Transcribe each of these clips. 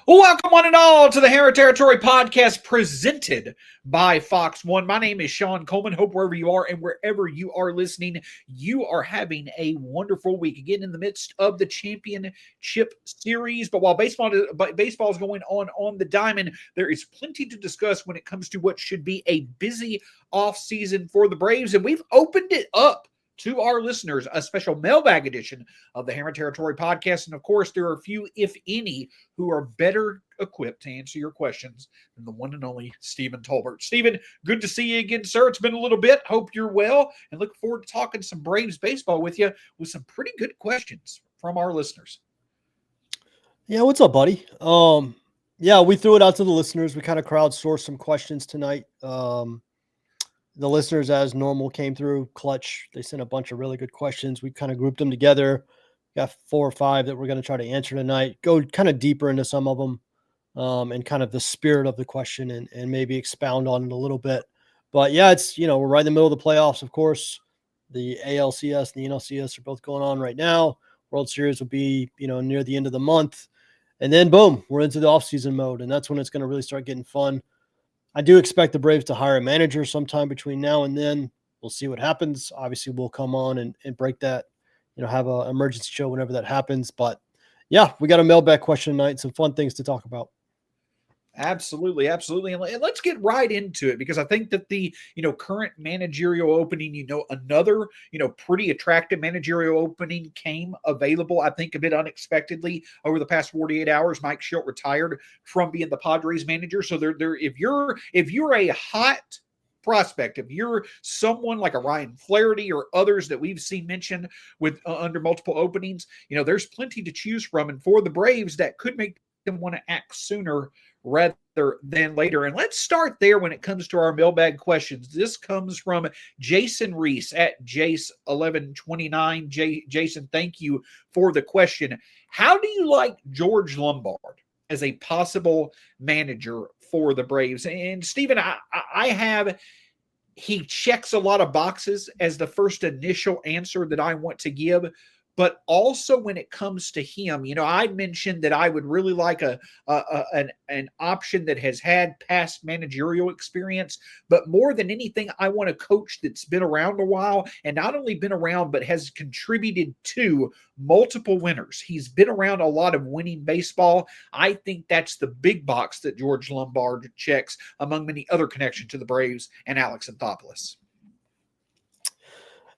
Welcome one and all to the Hera Territory podcast presented by Fox One. My name is Shawn Coleman. Hope wherever you are and wherever you are listening, you are having a wonderful week. Again, in the midst of the championship series. But while baseball is going on the diamond, there is plenty to discuss when it comes to what should be a busy offseason for the Braves. And we've opened it up to our listeners, a special mailbag edition of the Hammer Territory podcast. And of course, there are a few, if any, who are better equipped to answer your questions than the one and only Stephen Tolbert. Stephen, good to see you again, sir. It's been a little bit. Hope you're well, and look forward to talking some Braves baseball with you with some pretty good questions from our listeners. Yeah, what's up, buddy? Yeah, we threw it out to the listeners. We kind of crowdsourced some questions tonight. The listeners, as normal, came through clutch. They sent a bunch of really good questions. We kind of grouped them together. Got 4 or 5 that we're going to try to answer tonight. Go kind of deeper into some of them and kind of the spirit of the question and maybe expound on it a little bit. But yeah, it's, we're right in the middle of the playoffs, of course. The ALCS and the NLCS are both going on right now. World Series will be, near the end of the month. And then, boom, we're into the offseason mode, and that's when it's going to really start getting fun. I do expect the Braves to hire a manager sometime between now and then. We'll see what happens. Obviously, we'll come on and break that, have an emergency show whenever that happens. But, yeah, we got a mailbag question tonight, some fun things to talk about. Absolutely. And let's get right into it, because I think that the, current managerial opening, another, pretty attractive managerial opening came available, I think, a bit unexpectedly over the past 48 hours. Mike Shildt retired from being the Padres manager. So if you're a hot prospect, if you're someone like a Ryan Flaherty or others that we've seen mentioned with under multiple openings, there's plenty to choose from. And for the Braves, that could make them want to act sooner rather than later. And let's start there when it comes to our mailbag questions. This comes from Jason Reese at Jace1129. Jason, thank you for the question. How do you like George Lombard as a possible manager for the Braves? And Stephen, I have, he checks a lot of boxes as the first initial answer that I want to give. But also when it comes to him, I mentioned that I would really like an option that has had past managerial experience. But more than anything, I want a coach that's been around a while, and not only been around, but has contributed to multiple winners. He's been around a lot of winning baseball. I think that's the big box that George Lombard checks, among many other connections to the Braves and Alex Anthopoulos.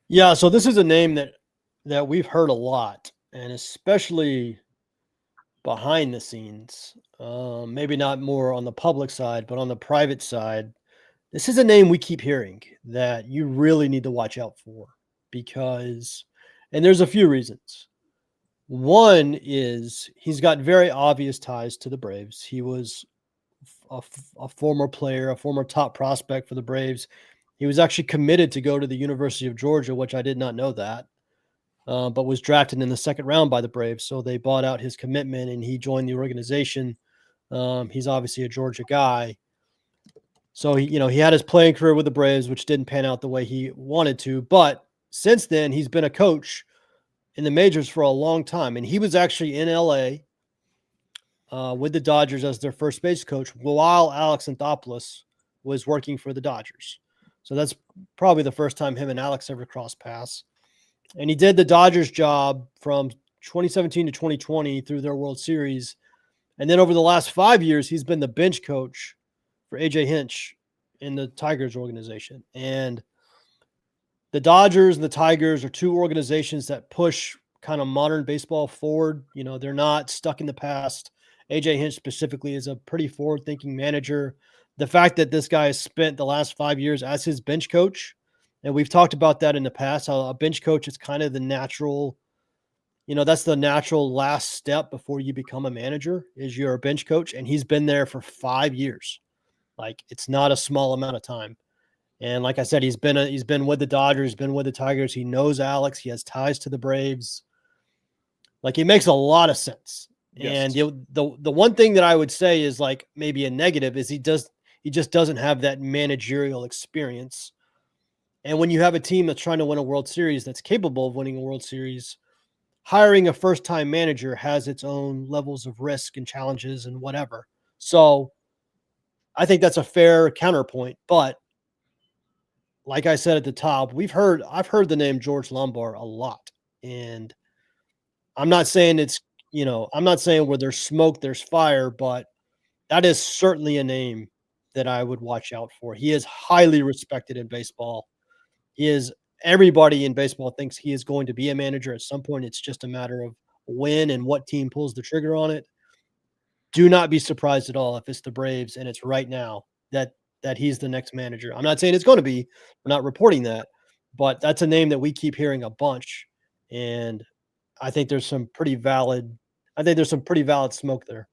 Yeah, so this is a name that we've heard a lot, and especially behind the scenes, maybe not more on the public side, but on the private side, this is a name we keep hearing that you really need to watch out for, because, and there's a few reasons. One is he's got very obvious ties to the Braves. He was a former player, a former top prospect for the Braves. He was actually committed to go to the University of Georgia, which I did not know that. But was drafted in the second round by the Braves. So they bought out his commitment and he joined the organization. He's obviously a Georgia guy. So he had his playing career with the Braves, which didn't pan out the way he wanted to. But since then, he's been a coach in the majors for a long time. And he was actually in LA with the Dodgers as their first base coach while Alex Anthopoulos was working for the Dodgers. So that's probably the first time him and Alex ever crossed paths. And he did the Dodgers job from 2017 to 2020 through their World Series. And then over the last 5 years, he's been the bench coach for A.J. Hinch in the Tigers organization. And the Dodgers and the Tigers are two organizations that push kind of modern baseball forward. They're not stuck in the past. A.J. Hinch specifically is a pretty forward-thinking manager. The fact that this guy has spent the last 5 years as his bench coach, and we've talked about that in the past, how a bench coach is kind of the natural, that's the natural last step before you become a manager, is you're a bench coach. And he's been there for 5 years. Like, it's not a small amount of time. And like I said, he's been with the Dodgers, been with the Tigers. He knows Alex. He has ties to the Braves. Like, it makes a lot of sense. Yes. And the one thing that I would say is, like, maybe a negative is he just doesn't have that managerial experience. And when you have a team that's trying to win a World Series, that's capable of winning a World Series, hiring a first-time manager has its own levels of risk and challenges and whatever. So I think that's a fair counterpoint. But like I said at the top, I've heard the name George Lombard a lot. And I'm not saying I'm not saying where there's smoke, there's fire, but that is certainly a name that I would watch out for. He is highly respected in baseball. He is Everybody in baseball thinks he is going to be a manager at some point. It's just a matter of when and what team pulls the trigger on it. Do not be surprised at all if it's the Braves and it's right now that he's the next manager. I'm not saying it's going to be. We're not reporting that, but that's a name that we keep hearing a bunch, and I think there's some pretty valid. I think there's some pretty valid smoke there.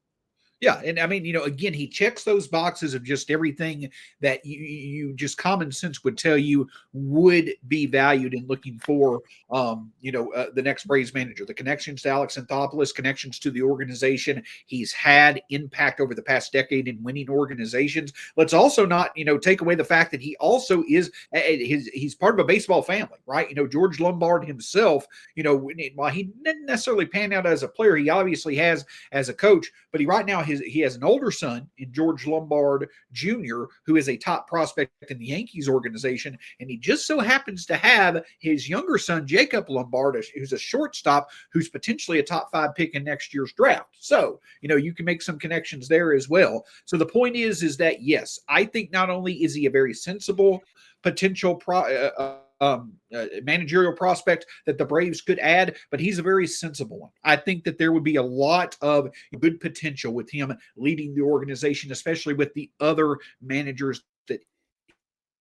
Yeah, and I mean, again, he checks those boxes of just everything that you just common sense would tell you would be valued in looking for, the next Braves manager. The connections to Alex Anthopoulos, connections to the organization. He's had impact over the past decade in winning organizations. Let's also not, take away the fact that he also is he's part of a baseball family, right? George Lombard himself, while he didn't necessarily pan out as a player, he obviously has as a coach, but right now he has an older son in George Lombard Jr., who is a top prospect in the Yankees organization, and he just so happens to have his younger son Jacob Lombard, who's a shortstop, who's potentially a top 5 pick in next year's draft. So you can make some connections there as well. So the point is that yes, I think not only is he a very sensible potential managerial prospect that the Braves could add, but he's a very sensible one. I think that there would be a lot of good potential with him leading the organization, especially with the other managers that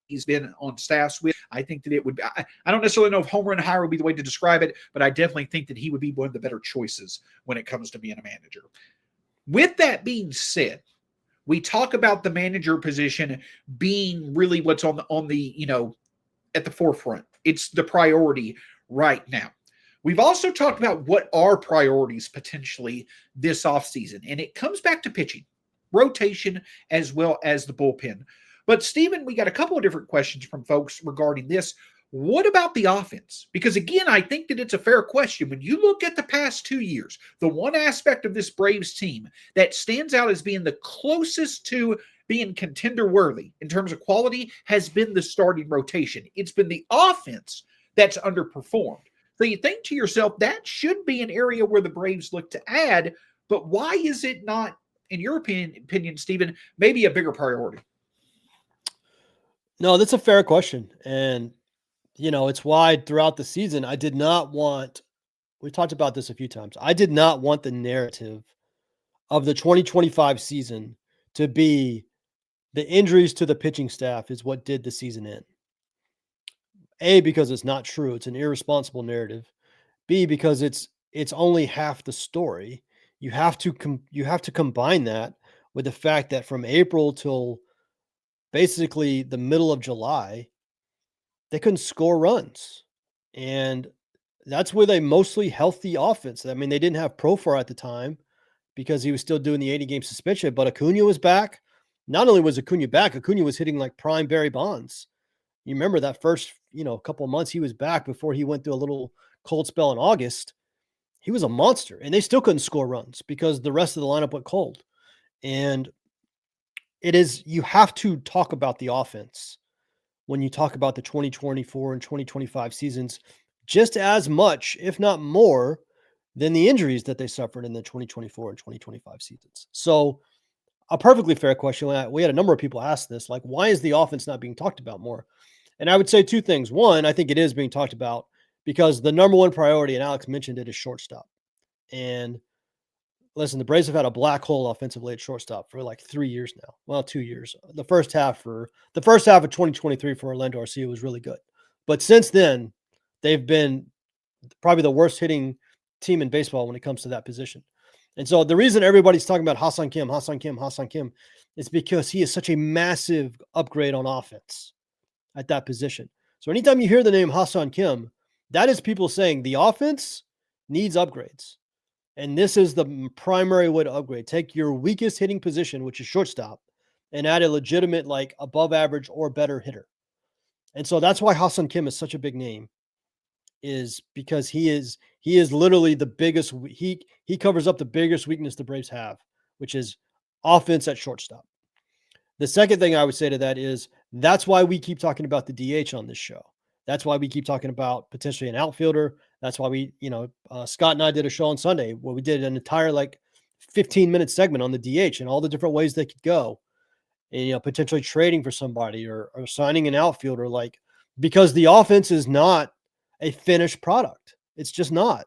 he's been on staffs with. I think that it would be, I don't necessarily know if home run hire would be the way to describe it, but I definitely think that he would be one of the better choices when it comes to being a manager. With that being said, we talk about the manager position being really what's on the at the forefront. It's the priority right now. We've also talked about what are priorities potentially this offseason, and it comes back to pitching, rotation, as well as the bullpen. But, Stephen, we got a couple of different questions from folks regarding this. What about the offense? Because, again, I think that it's a fair question. When you look at the past 2 years, the one aspect of this Braves team that stands out as being the closest to being contender worthy in terms of quality has been the starting rotation. It's been the offense that's underperformed. So you think to yourself, that should be an area where the Braves look to add, but why is it not, in your opinion, Stephen, maybe a bigger priority? No, that's a fair question. And, it's why throughout the season, I did not want, we talked about this a few times. I did not want the narrative of the 2025 season to be the injuries to the pitching staff is what did the season in. A, because it's not true. It's an irresponsible narrative. B, because it's only half the story. You have to combine that with the fact that from April till basically the middle of July, they couldn't score runs. And that's with a mostly healthy offense. I mean, they didn't have Profar at the time because he was still doing the 80-game suspension, but Acuna was back. Not only was Acuna back, Acuna was hitting like prime Barry Bonds. You remember that first, couple of months he was back before he went through a little cold spell in August. He was a monster, and they still couldn't score runs because the rest of the lineup went cold. And you have to talk about the offense when you talk about the 2024 and 2025 seasons just as much, if not more, than the injuries that they suffered in the 2024 and 2025 seasons. So a perfectly fair question. We had a number of people ask this, like, why is the offense not being talked about more? And I would say two things. One, I think it is being talked about because the number one priority, and Alex mentioned it, is shortstop. And listen, the Braves have had a black hole offensively at shortstop for like 3 years now. Well, 2 years. The first half of 2023 for Orlando Arcia was really good. But since then, they've been probably the worst hitting team in baseball when it comes to that position. And so the reason everybody's talking about Ha-Seong Kim is because he is such a massive upgrade on offense at that position. So anytime you hear the name Ha-Seong Kim, that is people saying the offense needs upgrades. And this is the primary way to upgrade. Take your weakest hitting position, which is shortstop, and add a legitimate, like above average or better hitter. And so that's why Ha-Seong Kim is such a big name. is because he is literally the biggest. He covers up the biggest weakness the Braves have, which is offense at shortstop. The second thing I would say to that is that's why we keep talking about the DH on this show. That's why we keep talking about potentially an outfielder. That's why we, Scott and I did a show on Sunday where we did an entire 15-minute segment on the DH and all the different ways they could go, and potentially trading for somebody or signing an outfielder, because the offense is not a finished product. It's just not.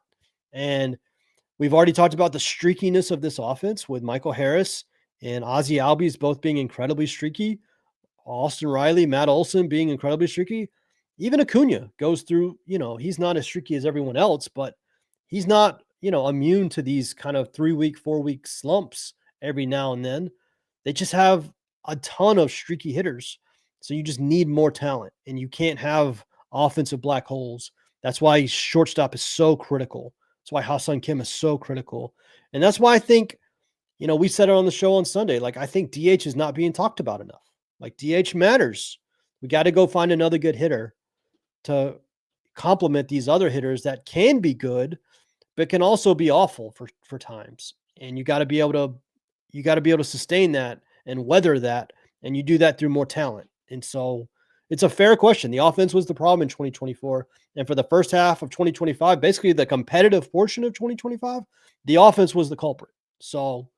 And we've already talked about the streakiness of this offense with Michael Harris and Ozzie Albies both being incredibly streaky. Austin Riley, Matt Olson being incredibly streaky. Even Acuna goes through, he's not as streaky as everyone else, but he's not, immune to these kind of 3-week, 4-week slumps every now and then. They just have a ton of streaky hitters. So you just need more talent, and you can't have offensive black holes. That's why shortstop is so critical. That's why Ha-Seong Kim is so critical. And that's why I think, we said it on the show on Sunday. I think DH is not being talked about enough. DH matters. We got to go find another good hitter to complement these other hitters that can be good, but can also be awful for times. And you got to be able to sustain that and weather that. And you do that through more talent. And so it's a fair question. The offense was the problem in 2024. And for the first half of 2025, basically the competitive portion of 2025, the offense was the culprit. So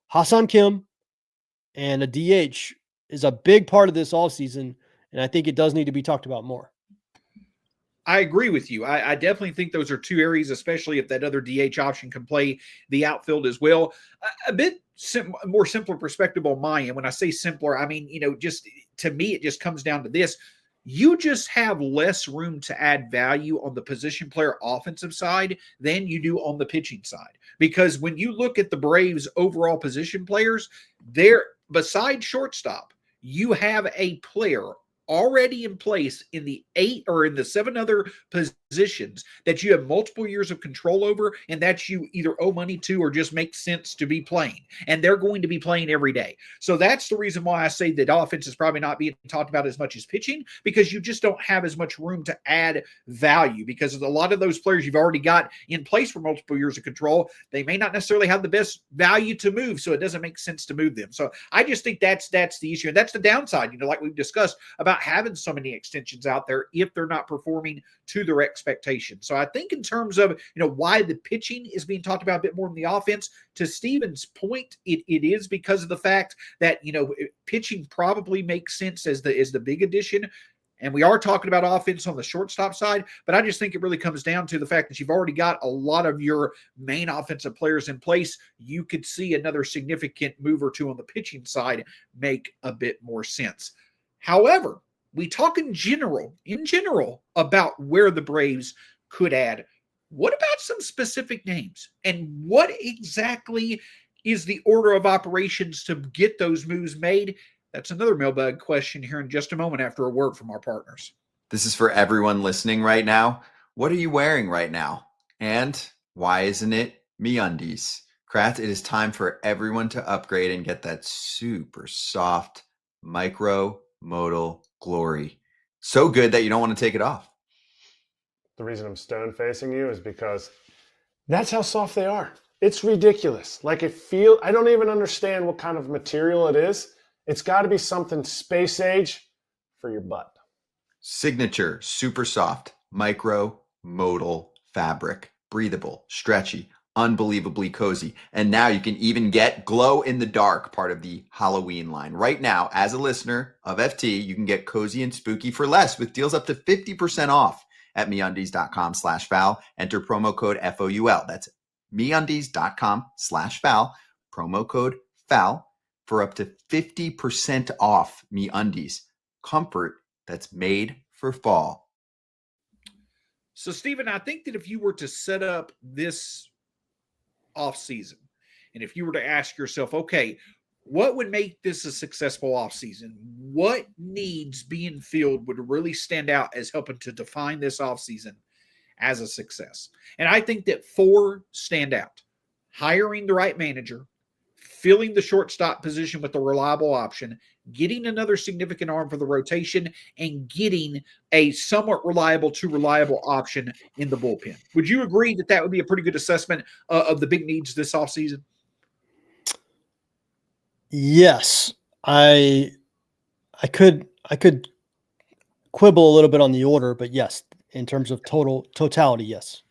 Ha-Seong Kim and a DH is a big part of this offseason, and I think it does need to be talked about more. I agree with you. I definitely think those are two areas, especially if that other DH option can play the outfield as well. A bit more simpler perspective on my end. When I say simpler, I mean, just to me, it just comes down to this. You just have less room to add value on the position player offensive side than you do on the pitching side. Because when you look at the Braves' overall position players, they're beside shortstop, you have a player already in place in the 8 or in the 7 other positions that you have multiple years of control over, and that you either owe money to or just makes sense to be playing. And they're going to be playing every day. So that's the reason why I say that offense is probably not being talked about as much as pitching, because you just don't have as much room to add value, because a lot of those players you've already got in place for multiple years of control, they may not necessarily have the best value to move, so it doesn't make sense to move them. So I just think that's the issue. And that's the downside, like we've discussed about having so many extensions out there if they're not performing to their expectations. So I think in terms of, why the pitching is being talked about a bit more than the offense, to Steven's point, it is because of the fact that, pitching probably makes sense as the big addition. And we are talking about offense on the shortstop side, but I just think it really comes down to the fact that you've already got a lot of your main offensive players in place. You could see another significant move or two on the pitching side make a bit more sense. However, we talk in general about where the Braves could add. What about some specific names? And what exactly is the order of operations to get those moves made? That's another mailbag question here in just a moment after a word from our partners. This is for everyone listening right now. What are you wearing right now? And why isn't it MeUndies? Kraft, it is time for everyone to upgrade and get that super soft micro-modal glory. So good that you don't want to take it off. The reason I'm stone facing you is because that's how soft they are. It's ridiculous. I don't even understand what kind of material it is. It's got to be something space age for your butt. Signature super soft micro-modal fabric. Breathable, stretchy, unbelievably cozy. And now you can even get glow in the dark, part of the Halloween line. Right now, as a listener of FT, you can get cozy and spooky for less with deals up to 50% off at MeUndies.com/foul. Enter promo code FOUL. That's MeUndies.com/foul. Promo code FOUL for up to 50% off MeUndies. Comfort that's made for fall. So, Stephen, I think that if you were to set up this offseason, and if you were to ask yourself, okay, what would make this a successful offseason? What needs being filled would really stand out as helping to define this offseason as a success? And I think that 4 stand out. Hiring the right manager, filling the shortstop position with a reliable option, getting another significant arm for the rotation, and getting a somewhat reliable to reliable option in the bullpen. Would you agree that that would be a pretty good assessment of the big needs this offseason? Yes, I could quibble a little bit on the order, but yes, in terms of totality, yes.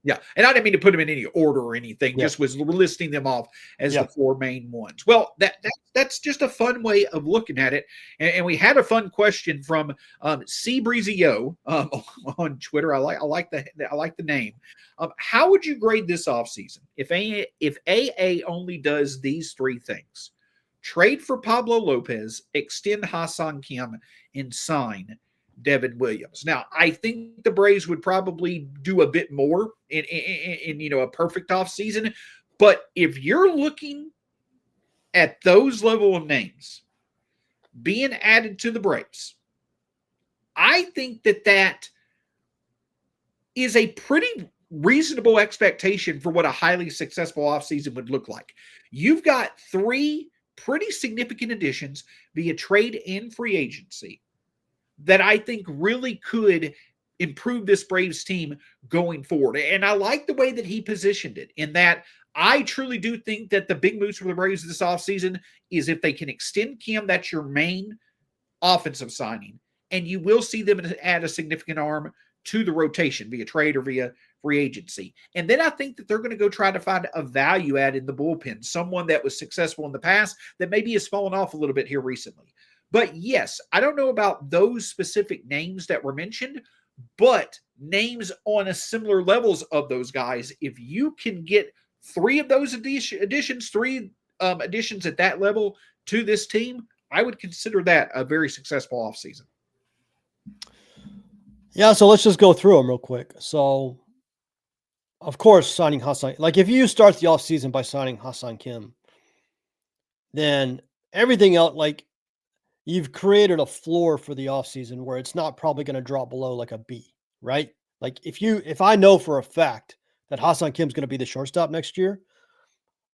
Yeah, and I didn't mean to put them in any order or anything. Yeah. Just was listing them off as Yeah. the four main ones. Well, that's just a fun way of looking at it. And we had a fun question from C Breezio on Twitter. I like the name. How would you grade this offseason if AA only does these three things: trade for Pablo Lopez, extend Ha-Seong Kim, and sign Devin Williams? Now, I think the Braves would probably do a bit more in a perfect offseason. But if you're looking at those level of names being added to the Braves, I think that is a pretty reasonable expectation for what a highly successful offseason would look like. You've got three pretty significant additions via trade and free agency that I think really could improve this Braves team going forward. And I like the way that he positioned it, in that I truly do think that the big moves for the Braves this offseason is if they can extend Kim, that's your main offensive signing, and you will see them add a significant arm to the rotation via trade or via free agency. And then I think that they're going to go try to find a value add in the bullpen, someone that was successful in the past that maybe has fallen off a little bit here recently. But yes, I don't know about those specific names that were mentioned, but names on a similar levels of those guys, if you can get three of those additions, additions at that level to this team, I would consider that a very successful offseason. Yeah, so let's just go through them real quick. So, of course, signing Ha-Seong, like if you start the offseason by signing Ha-Seong Kim, then everything else, like you've created a floor for the offseason where it's not probably going to drop below like a B, right? Like if I know for a fact that Ha-Seong Kim's going to be the shortstop next year,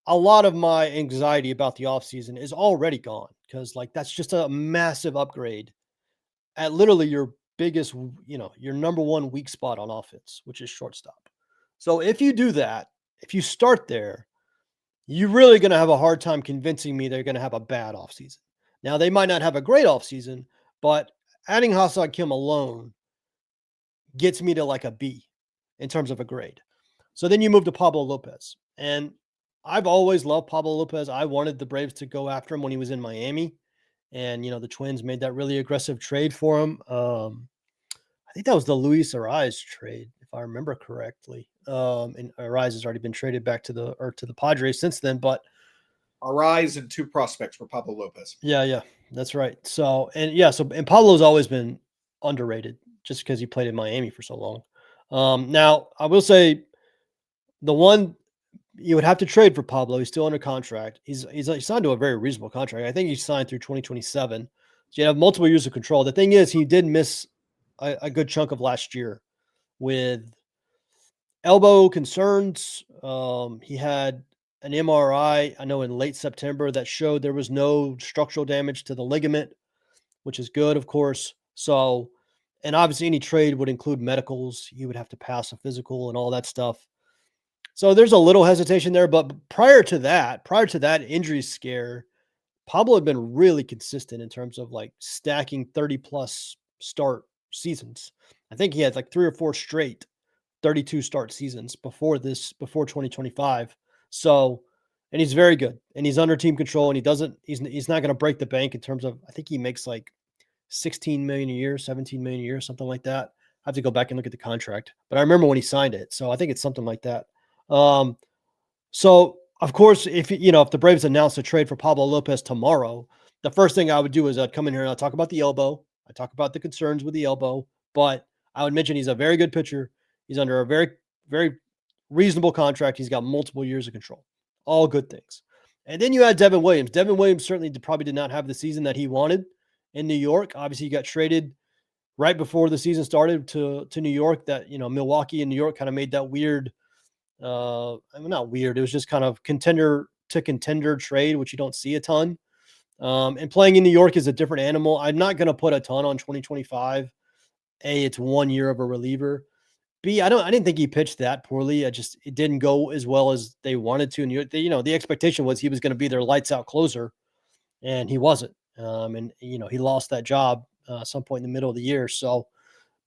a lot of my anxiety about the offseason is already gone, because like that's just a massive upgrade at literally your biggest, your number one weak spot on offense, which is shortstop. So if you do that, if you start there, you're really going to have a hard time convincing me they're going to have a bad offseason. Now, they might not have a great offseason, but adding Ha-Seong Kim alone gets me to like a B in terms of a grade. So then you move to Pablo Lopez. And I've always loved Pablo Lopez. I wanted the Braves to go after him when he was in Miami. And, the Twins made that really aggressive trade for him. I think that was the Luis Ariz trade, if I remember correctly. And Ariz has already been traded back to the Padres since then. But Ariz and two prospects for Pablo Lopez. Yeah, that's right. So Pablo's always been underrated just because he played in Miami for so long. Now I will say the one you would have to trade for Pablo. He's still under contract. He's signed to a very reasonable contract. I think he's signed through 2027. So you have multiple years of control. The thing is, he did miss a good chunk of last year with elbow concerns. He had an MRI, I know, in late September that showed there was no structural damage to the ligament, which is good, of course. So, and obviously any trade would include medicals. You would have to pass a physical and all that stuff. So there's a little hesitation there. But prior to that injury scare, Pablo had been really consistent in terms of like stacking 30+ start seasons. I think he had like 3 or 4 straight 32 start seasons before 2025. So, and he's very good, and he's under team control, and he's not going to break the bank in terms of, I think he makes like 16 million a year, 17 million a year, something like that. I have to go back and look at the contract, but I remember when he signed it. So I think it's something like that. So of course, if the Braves announced a trade for Pablo Lopez tomorrow, the first thing I would do is I'd come in here and I'd talk about the elbow. I talk about the concerns with the elbow, but I would mention he's a very good pitcher. He's under a very, very reasonable contract. He's got multiple years of control. All good things. And then you had Devin Williams. Devin Williams certainly probably did not have the season that he wanted in New York. Obviously, he got traded right before the season started to New York. That, Milwaukee and New York kind of made that weird, not weird. It was just kind of contender to contender trade, which you don't see a ton. And playing in New York is a different animal. I'm not going to put a ton on 2025. A, it's 1 year of a reliever. B, I didn't think he pitched that poorly. It didn't go as well as they wanted to. And the expectation was he was going to be their lights out closer, and he wasn't. And he lost that job some point in the middle of the year. So,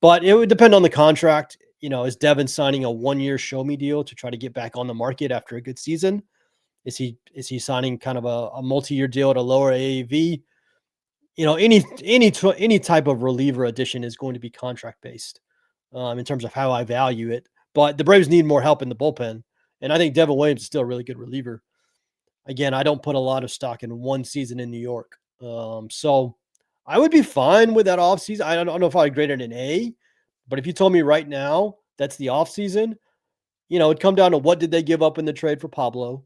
but it would depend on the contract. Is Devin signing a 1 year show me deal to try to get back on the market after a good season? Is he signing kind of a multi-year deal at a lower AAV? Any type of reliever addition is going to be contract based in terms of how I value it. But the Braves need more help in the bullpen, and I think Devin Williams is still a really good reliever. Again, I don't put a lot of stock in one season in New York, so I would be fine with that offseason. I don't know if I'd grade it an A, but if you told me right now that's the offseason, it'd come down to what did they give up in the trade for Pablo,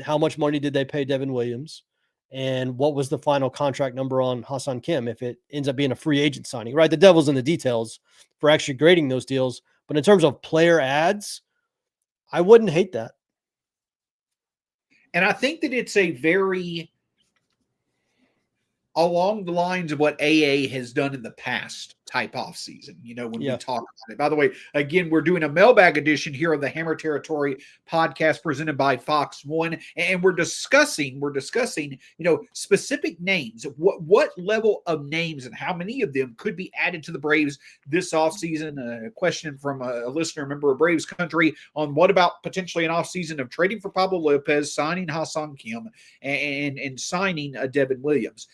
how much money did they pay Devin Williams, and what was the final contract number on Ha-Seong Kim if it ends up being a free agent signing, right? The devil's in the details for actually grading those deals. But in terms of player ads, I wouldn't hate that. And I think that it's a very along the lines of what AA has done in the past type off season, when we talk about it. By the way, again, we're doing a mailbag edition here of the Hammer Territory podcast presented by Fox One. And we're discussing, specific names, what level of names and how many of them could be added to the Braves this offseason. A question from a listener, member of Braves Country, on what about potentially an offseason of trading for Pablo Lopez, signing Ha-Seong Kim, and signing Devin Williams.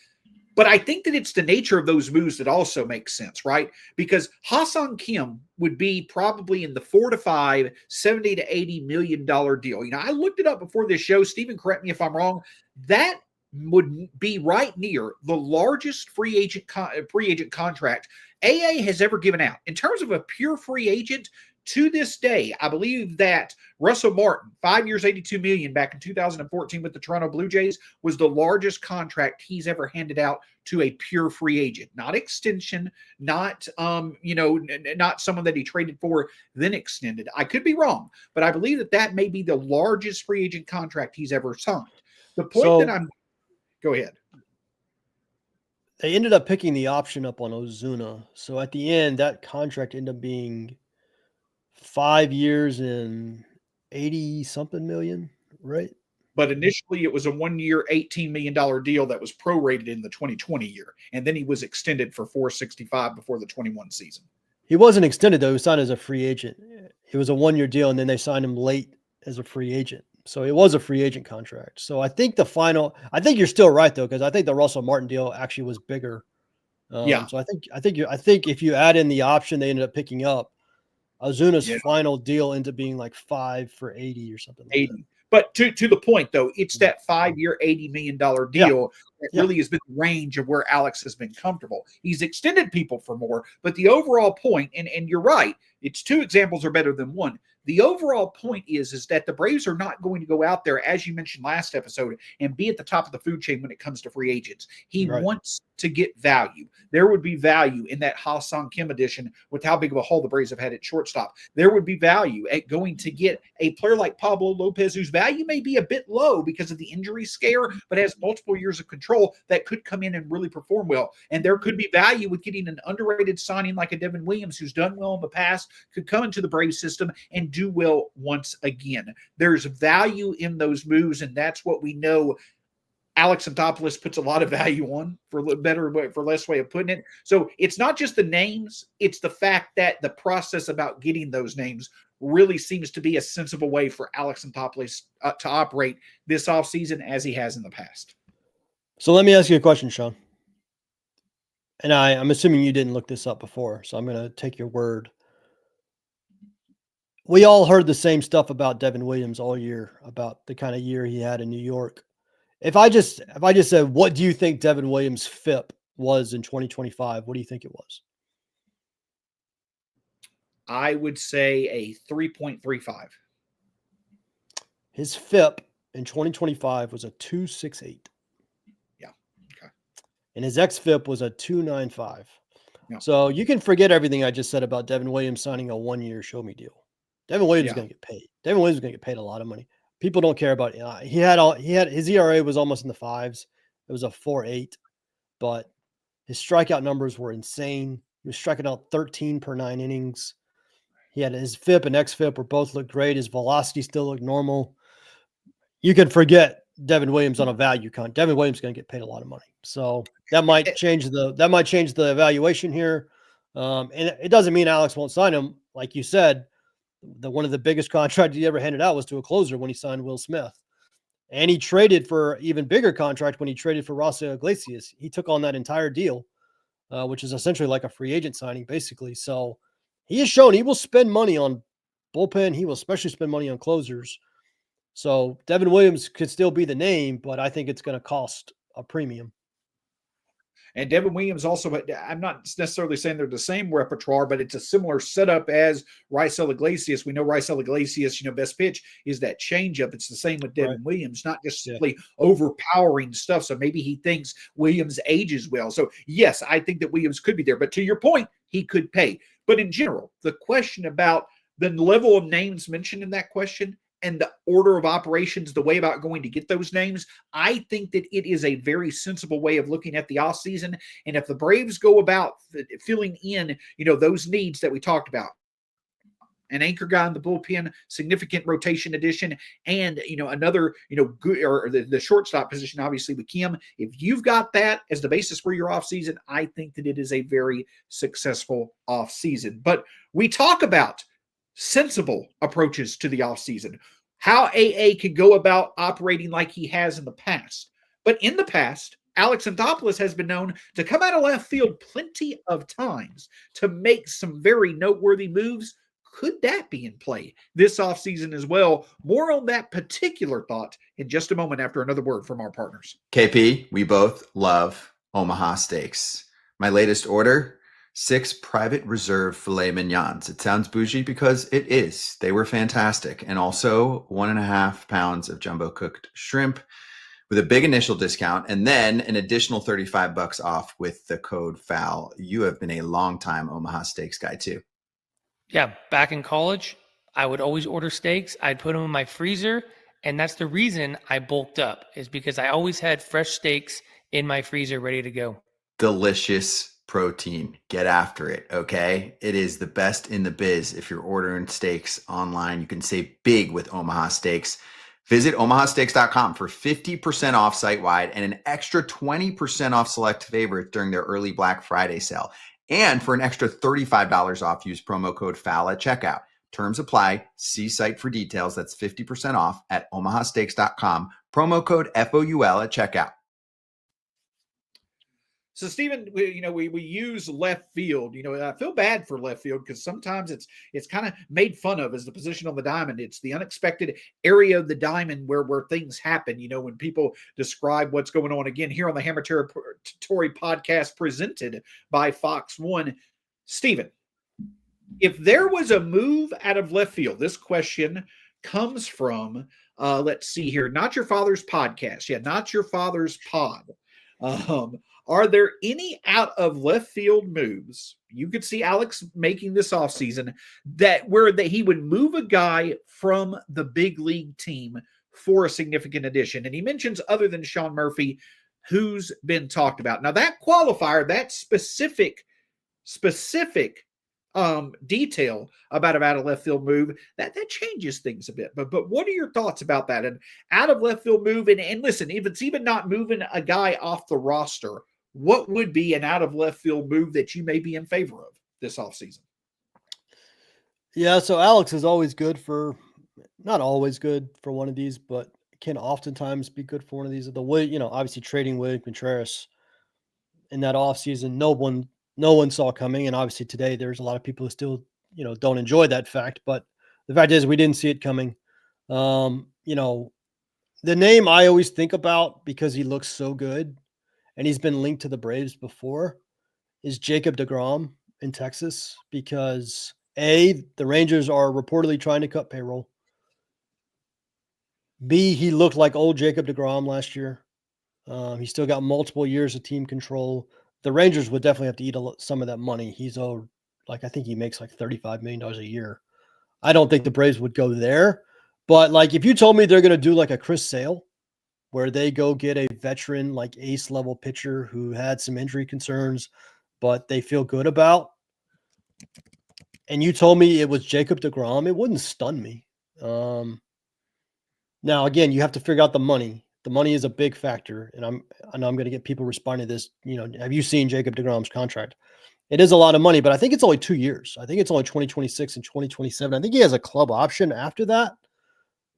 But I think that it's the nature of those moves that also makes sense, right? Because Ha-Seong Kim would be probably in the 4 to 5, 70 to $80 million deal. I looked it up before this show. Stephen, correct me if I'm wrong. That would be right near the largest free agent contract AA has ever given out. In terms of a pure free agent, to this day, I believe that Russell Martin, 5 years, $82 million back in 2014 with the Toronto Blue Jays, was the largest contract he's ever handed out to a pure free agent, not extension, not not someone that he traded for then extended. I could be wrong, but I believe that may be the largest free agent contract he's ever signed. The point go ahead. They ended up picking the option up on Ozuna, so at the end, that contract ended up being 5 years and 80-something million, right? But initially, it was a 1 year, $18 million deal that was prorated in the 2020 year. And then he was extended for $465 before the 21 season. He wasn't extended, though. He was signed as a free agent. It was a 1 year deal, and then they signed him late as a free agent. So it was a free agent contract. So I think I think you're still right, though, because I think the Russell Martin deal actually was bigger. So I think if you add in the option they ended up picking up, Ozuna's final deal ended up being like 5 for 80 or something like 80. that. But to the point, though, it's that 5 year, $80 million deal that really has been the range of where Alex has been comfortable. He's extended people for more, but the overall point, and you're right, it's two examples are better than one. The overall point is that the Braves are not going to go out there, as you mentioned last episode, and be at the top of the food chain when it comes to free agents. He wants to get value. There would be value in that Ha-Seong Kim edition with how big of a hole the Braves have had at shortstop. There would be value at going to get a player like Pablo Lopez, whose value may be a bit low because of the injury scare, but has multiple years of control that could come in and really perform well. And there could be value with getting an underrated signing like a Devin Williams, who's done well in the past, could come into the Braves system and do well once again. There's value in those moves, and that's what we know Alex Anthopoulos puts a lot of value on, for less way of putting it. So it's not just the names, it's the fact that the process about getting those names really seems to be a sensible way for Alex Anthopoulos to operate this offseason as he has in the past. So let me ask you a question, Shawn. And I'm assuming you didn't look this up before, so I'm going to take your word. We all heard the same stuff about Devin Williams all year, about the kind of year he had in New York. If I just said, what do you think Devin Williams' FIP was in 2025? What do you think it was? I would say a 3.35. His FIP in 2025 was a 2.68. Yeah. Okay. And his xFIP was a 2.95. Yeah. So you can forget everything I just said about Devin Williams signing a 1 year show me deal. Devin Williams is going to get paid. Devin Williams is going to get paid a lot of money. People don't care about it. He had his ERA was almost in the 5s. It was a 4.8, but his strikeout numbers were insane. He was striking out 13 per 9 innings. He had his FIP and XFIP were both looked great. His velocity still looked normal. You can forget Devin Williams on a value count. Devin Williams is going to get paid a lot of money, so that might change the evaluation here. And it doesn't mean Alex won't sign him. Like you said, one of the biggest contracts he ever handed out was to a closer when he signed Will Smith, and he traded for even bigger contract when he traded for Raisel Iglesias. He took on that entire deal, which is essentially like a free agent signing, basically. So he has shown he will spend money on bullpen. He will especially spend money on closers. So Devin Williams could still be the name, but I think it's going to cost a premium. And Devin Williams also, I'm not necessarily saying they're the same repertoire, but it's a similar setup as Raisel Iglesias. We know Raisel Iglesias, best pitch is that changeup. It's the same with Devin Williams, not just simply overpowering stuff. So maybe he thinks Williams ages well. So yes, I think that Williams could be there. But to your point, he could pay. But in general, the question about the level of names mentioned in that question and the order of operations, the way about going to get those names, I think that it is a very sensible way of looking at the offseason. And if the Braves go about filling in, those needs that we talked about, an anchor guy in the bullpen, significant rotation addition, and, another, good, or the shortstop position, obviously with Kim, if you've got that as the basis for your offseason, I think that it is a very successful offseason. But we talk about sensible approaches to the offseason, how AA could go about operating like he has in the past. But in the past, Alex Anthopoulos has been known to come out of left field plenty of times to make some very noteworthy moves. Could that be in play this offseason as well? More on that particular thought in just a moment after another word from our partners. KP, we both love Omaha steaks. My latest order, 6 private reserve filet mignons. It sounds bougie because it is. They were fantastic. And also 1.5 pounds of jumbo cooked shrimp with a big initial discount and then an additional $35 off with the code FOUL. You have been a long time Omaha Steaks guy too. Yeah, back in college, I would always order steaks. I'd put them in my freezer. And that's the reason I bulked up, is because I always had fresh steaks in my freezer ready to go. Delicious protein. Get after it, okay? It is the best in the biz. If you're ordering steaks online, you can save big with Omaha Steaks. Visit omahasteaks.com for 50% off site-wide and an extra 20% off select favorites during their early Black Friday sale. And for an extra $35 off, use promo code FOUL at checkout. Terms apply. See site for details. That's 50% off at omahasteaks.com. Promo code FOUL at checkout. So, Stephen, we use left field. I feel bad for left field because sometimes it's kind of made fun of as the position on the diamond. It's the unexpected area of the diamond where things happen. When people describe what's going on. Again, here on the Hammer Territory podcast presented by Fox 1. Stephen, if there was a move out of left field, this question comes from, let's see here, Not Your Father's Podcast. Yeah, Not Your Father's Pod. Are there any out of left field moves you could see Alex making this offseason that he would move a guy from the big league team for a significant addition? And he mentions other than Shawn Murphy, who's been talked about. Now that qualifier, that specific detail about a left field move, that changes things a bit. But what are your thoughts about that? And out of left field move, and listen, if it's even not moving a guy off the roster, what would be an out of left field move that you may be in favor of this offseason? Yeah, so Alex is always good for, not always good for one of these, but can oftentimes be good for one of these. The way, obviously trading William Contreras in that offseason, no one saw coming. And obviously today there's a lot of people who still, don't enjoy that fact. But the fact is we didn't see it coming. The name I always think about because he looks so good and he's been linked to the Braves before is Jacob deGrom in Texas because A, the Rangers are reportedly trying to cut payroll. B, he looked like old Jacob deGrom last year. He's still got multiple years of team control. The Rangers would definitely have to eat some of that money. He's owed, I think he makes like $35 million a year. I don't think the Braves would go there. But if you told me they're going to do like a Chris Sale, where they go get a veteran like ace level pitcher who had some injury concerns, but they feel good about, and you told me it was Jacob deGrom, it wouldn't stun me. Now, again, you have to figure out the money. The money is a big factor, and I know I'm going to get people responding to this. Have you seen Jacob deGrom's contract? It is a lot of money, but I think it's only 2 years. I think it's only 2026 and 2027. I think he has a club option after that.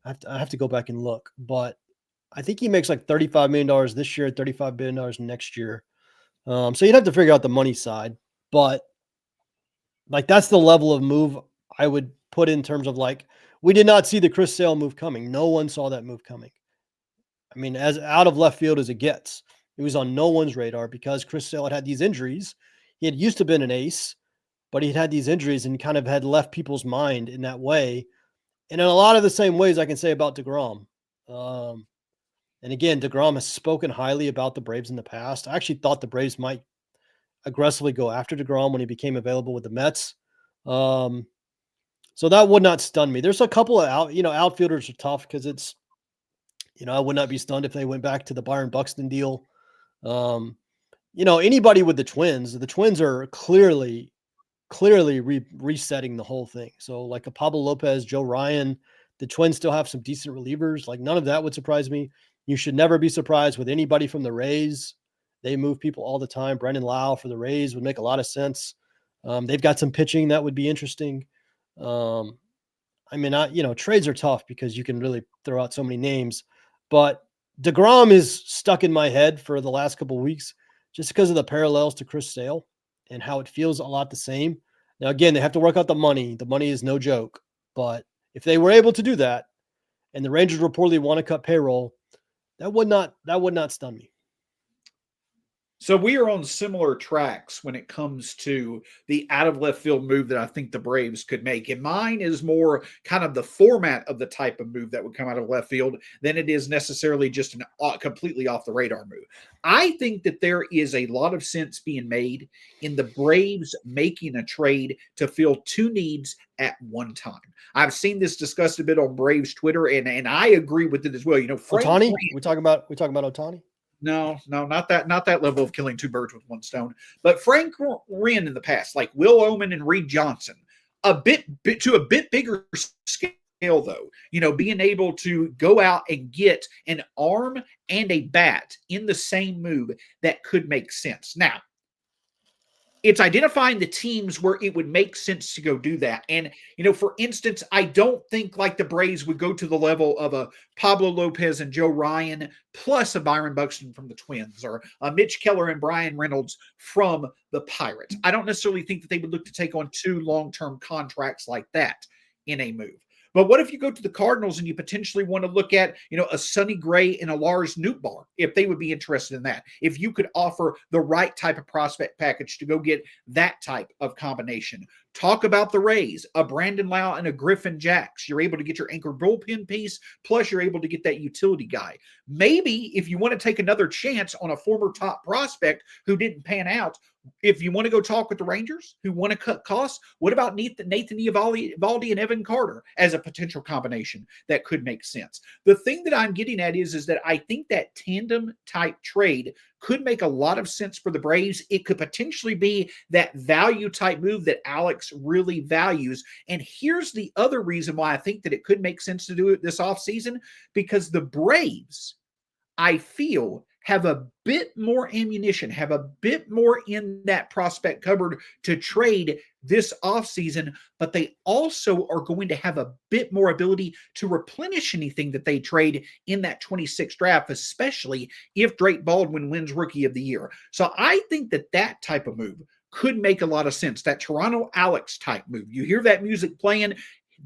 I have to go back and look, but I think he makes like $35 million this year, $35 billion next year. So you'd have to figure out the money side, but like that's the level of move I would put in terms of like, we did not see the Chris Sale move coming. No one saw that move coming. I mean, as out of left field as it gets, it was on no one's radar because Chris Sale had these injuries. He had used to been an ace, but he'd had these injuries and kind of had left people's mind in that way. And in a lot of the same ways I can say about deGrom. And again, deGrom has spoken highly about the Braves in the past. I actually thought the Braves might aggressively go after deGrom when he became available with the Mets. So that would not stun me. There's a couple of outfielders are tough because it's, I would not be stunned if they went back to the Byron Buxton deal. Anybody with the Twins are clearly resetting the whole thing. So like a Pablo Lopez, Joe Ryan, the Twins still have some decent relievers. Like none of that would surprise me. You should never be surprised with anybody from the Rays. They move people all the time. Brendan Lau for the Rays would make a lot of sense. They've got some pitching that would be interesting. Trades are tough because you can really throw out so many names, but deGrom is stuck in my head for the last couple of weeks just because of the parallels to Chris Sale and how it feels a lot the same. Now, again, they have to work out the money. The money is no joke, but if they were able to do that and the Rangers reportedly want to cut payroll, that would not stun me. So we are on similar tracks when it comes to the out of left field move that I think the Braves could make. And mine is more kind of the format of the type of move that would come out of left field than it is necessarily just a completely off the radar move. I think that there is a lot of sense being made in the Braves making a trade to fill two needs at one time. I've seen this discussed a bit on Braves Twitter, and I agree with it as well. Ohtani? We talking about Ohtani? No, not that level of killing two birds with one stone. But Frank Wren in the past, like Will Oman and Reed Johnson, a bit bigger scale though. Being able to go out and get an arm and a bat in the same move that could make sense. Now, it's identifying the teams where it would make sense to go do that. And, for instance, I don't think like the Braves would go to the level of a Pablo Lopez and Joe Ryan plus a Byron Buxton from the Twins or a Mitch Keller and Brian Reynolds from the Pirates. I don't necessarily think that they would look to take on two long-term contracts like that in a move. But what if you go to the Cardinals and you potentially want to look at, a Sonny Gray and a Lars Nootbaar, if they would be interested in that, if you could offer the right type of prospect package to go get that type of combination. Talk about the Rays, a Brandon Lau and a Griffin Jacks. You're able to get your anchor bullpen piece, plus you're able to get that utility guy. Maybe if you want to take another chance on a former top prospect who didn't pan out, if you want to go talk with the Rangers who want to cut costs, what about Nathan Eovaldi and Evan Carter as a potential combination that could make sense? The thing that I'm getting at is that I think that tandem type trade could make a lot of sense for the Braves. It could potentially be that value type move that Alex really values. And here's the other reason why I think that it could make sense to do it this offseason, because the Braves, I feel, have a bit more ammunition, have a bit more in that prospect cupboard to trade this offseason, but they also are going to have a bit more ability to replenish anything that they trade in that 26 draft, especially if Drake Baldwin wins Rookie of the Year. So I think that type of move could make a lot of sense, that Toronto Alex type move. You hear that music playing,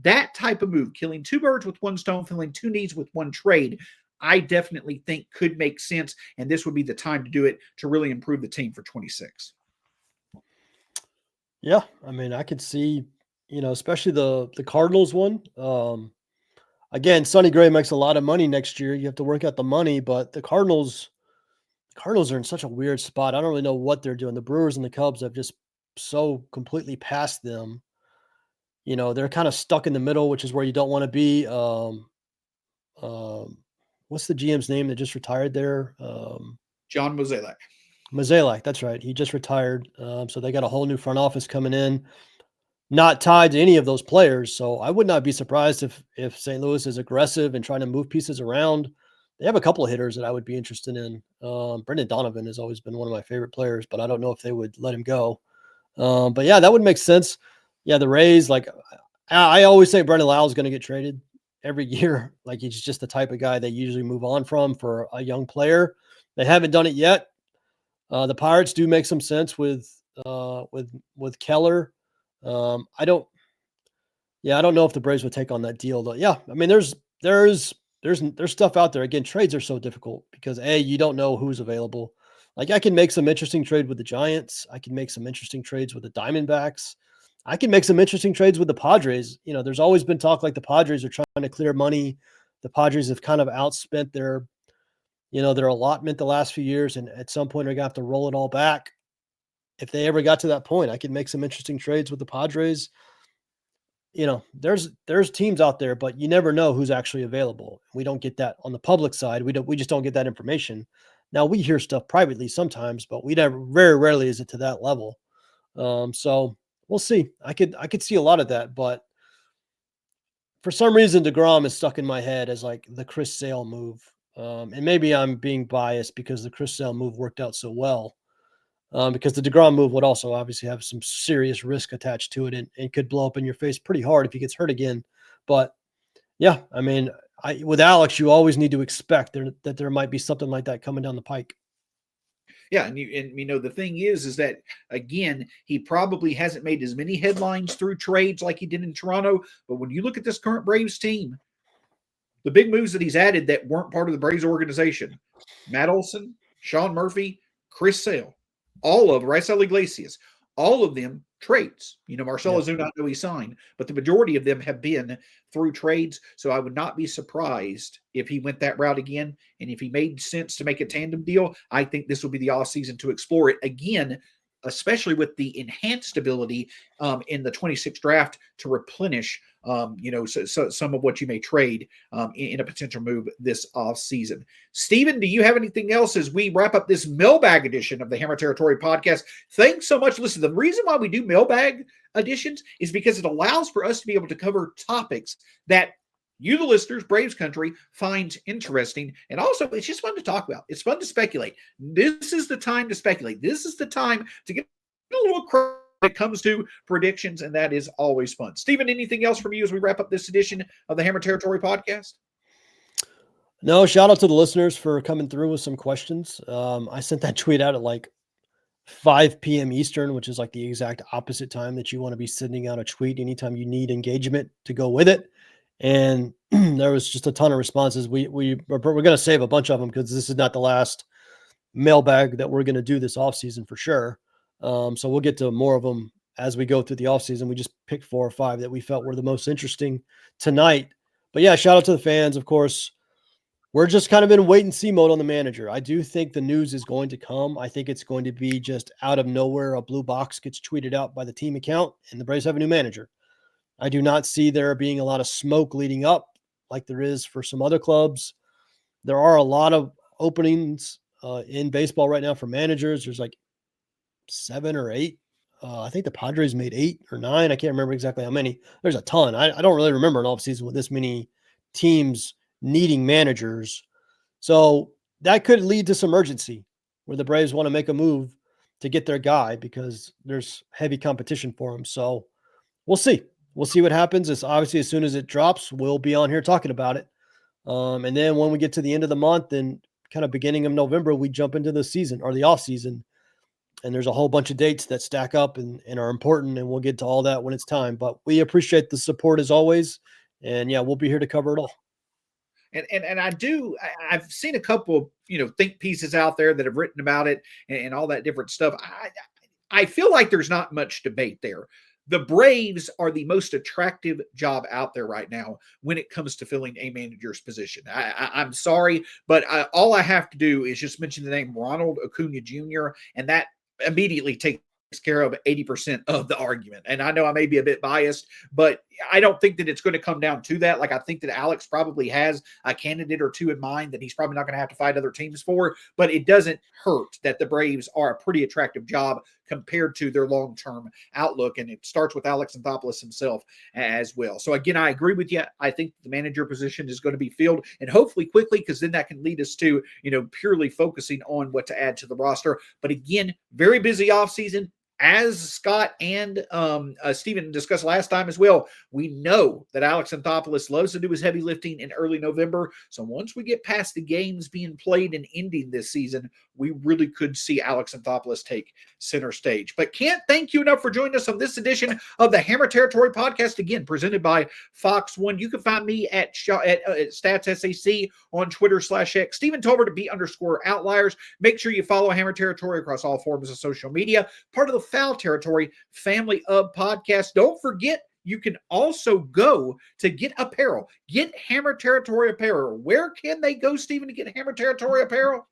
that type of move, killing two birds with one stone, filling two needs with one trade, I definitely think could make sense, and this would be the time to do it to really improve the team for 26. Yeah, I could see, especially the Cardinals one. Again, Sonny Gray makes a lot of money next year. You have to work out the money, but the Cardinals are in such a weird spot. I don't really know what they're doing. The Brewers and the Cubs have just so completely passed them. They're kind of stuck in the middle, which is where you don't want to be. what's the GM's name that just retired there? John Mozeliak. Mozeliak, that's right. He just retired. So they got a whole new front office coming in, not tied to any of those players. So I would not be surprised if St. Louis is aggressive and trying to move pieces around. They have a couple of hitters that I would be interested in. Brendan Donovan has always been one of my favorite players, but I don't know if they would let him go. But yeah, that would make sense. Yeah, the Rays, like I always say Brendan Lau is going to get traded every year. Like he's just the type of guy they usually move on from for a young player. They haven't done it yet. The Pirates do make some sense with Keller. I don't know if the Braves would take on that deal though. Yeah, I mean there's stuff out there. Again, trades are so difficult because you don't know who's available. Like I can make some interesting trade with the Giants. I can make some interesting trades with the Diamondbacks. I can make some interesting trades with the Padres. You know, there's always been talk like the Padres are trying to clear money. The Padres have kind of outspent their allotment the last few years, and at some point they're gonna have to roll it all back. If they ever got to that point, I could make some interesting trades with the Padres. You know, there's teams out there, but you never know who's actually available. We don't get that on the public side. We just don't get that information. Now we hear stuff privately sometimes, but very rarely is it to that level. So we'll see. I could see a lot of that, but for some reason DeGrom is stuck in my head as like the Chris Sale move. And maybe I'm being biased because the Chris Sale move worked out so well. Because the DeGrom move would also obviously have some serious risk attached to it and could blow up in your face pretty hard if he gets hurt again. But yeah, I mean, with Alex, you always need to expect that there might be something like that coming down the pike. Yeah, and the thing is that again, he probably hasn't made as many headlines through trades like he did in Toronto. But when you look at this current Braves team, the big moves that he's added that weren't part of the Braves organization: Matt Olson, Sean Murphy, Chris Sale, all of Raisel Iglesias, all of them trades. Marcell Ozuna, I know he signed, but the majority of them have been through trades. So I would not be surprised if he went that route again. And if he made sense to make a tandem deal, I think this will be the offseason to explore it again, especially with the enhanced ability in the 26th draft to replenish some of what you may trade in a potential move this offseason. Steven, do you have anything else as we wrap up this mailbag edition of the Hammer Territory podcast? Thanks so much. Listen, the reason why we do mailbag editions is because it allows for us to be able to cover topics that you, the listeners, Braves country, finds interesting. And also, it's just fun to talk about. It's fun to speculate. This is the time to speculate. This is the time to get a little crazy when it comes to predictions, and that is always fun. Steven, anything else from you as we wrap up this edition of the Hammer Territory podcast? No, shout out to the listeners for coming through with some questions. I sent that tweet out at like 5 p.m. Eastern, which is like the exact opposite time that you want to be sending out a tweet anytime you need engagement to go with it. And there was just a ton of responses. We're going to save a bunch of them because this is not the last mailbag that we're going to do this offseason for sure. So we'll get to more of them as we go through the offseason. We just picked 4 or 5 that we felt were the most interesting tonight. But yeah, shout out to the fans, of course. We're just kind of in wait and see mode on the manager. I do think the news is going to come. I think it's going to be just out of nowhere. A blue box gets tweeted out by the team account and the Braves have a new manager. I do not see there being a lot of smoke leading up like there is for some other clubs. There are a lot of openings in baseball right now for managers. There's like 7 or 8. I think the Padres made 8 or 9. I can't remember exactly how many. There's a ton. I don't really remember an offseason with this many teams needing managers. So that could lead to some urgency where the Braves want to make a move to get their guy because there's heavy competition for him. So we'll see. We'll see what happens. It's obviously as soon as it drops, we'll be on here talking about it. And then when we get to the end of the month and kind of beginning of November, we jump into the season or the off season. And there's a whole bunch of dates that stack up and are important. And we'll get to all that when it's time. But we appreciate the support as always. And yeah, we'll be here to cover it all. And I've seen a couple, think pieces out there that have written about it and all that different stuff. I feel like there's not much debate there. The Braves are the most attractive job out there right now when it comes to filling a manager's position. I'm sorry, but all I have to do is just mention the name Ronald Acuna Jr., and that immediately takes care of 80% of the argument. And I know I may be a bit biased, but I don't think that it's going to come down to that. Like, I think that Alex probably has a candidate or two in mind that he's probably not going to have to fight other teams for, but it doesn't hurt that the Braves are a pretty attractive job compared to their long-term outlook. And it starts with Alex Anthopoulos himself as well. So again, I agree with you. I think the manager position is going to be filled, and hopefully quickly, because then that can lead us to, purely focusing on what to add to the roster. But again, very busy offseason. As Scott and Steven discussed last time as well, we know that Alex Anthopoulos loves to do his heavy lifting in early November. So once we get past the games being played and ending this season, we really could see Alex Anthopoulos take center stage. But can't thank you enough for joining us on this edition of the Hammer Territory podcast, again, presented by Fox One. You can find me at StatsSAC on Twitter/X, Steven Tolbert at @B_outliers. Make sure you follow Hammer Territory across all forms of social media, part of the Foul Territory family of podcasts. Don't forget, you can also go to get apparel. Get Hammer Territory apparel. Where can they go, Steven, to get Hammer Territory apparel?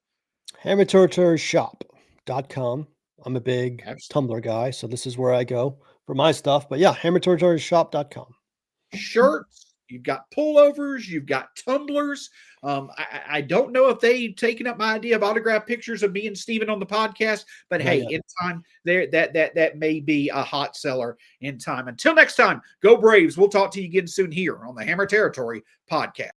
HammerTerritoryShop.com. I'm a big Tumblr guy, so this is where I go for my stuff. But yeah, HammerTerritoryShop.com. Shirts. You've got pullovers, you've got tumblers. I don't know if they've taken up my idea of autographed pictures of me and Steven on the podcast, but hey, in time, that may be a hot seller in time. Until next time, go Braves. We'll talk to you again soon here on the Hammer Territory podcast.